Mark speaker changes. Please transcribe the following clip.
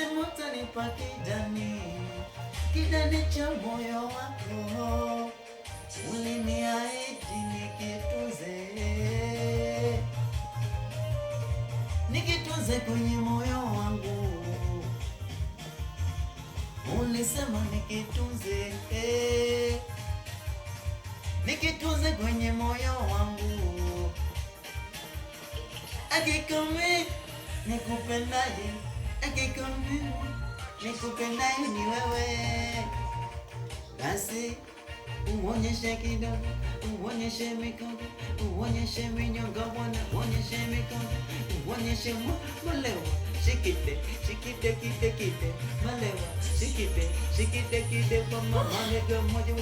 Speaker 1: ulisema utanipa kidani cha moyo wako, uliniahidi nikitunze kwenye moyo wangu, ulisema nikitunze kwenye moyo wangu. Hakika mimi nikupendaye, hakika mimi nikupendaye ni wewe. Basi uonyeshe kidogo, uonyeshe mikono, uonyeshe minyonga bwana, uonyeshe mikono, uonyeshe malewa. Shikite, kite, malewa. Shikite, kwa mama nega moja.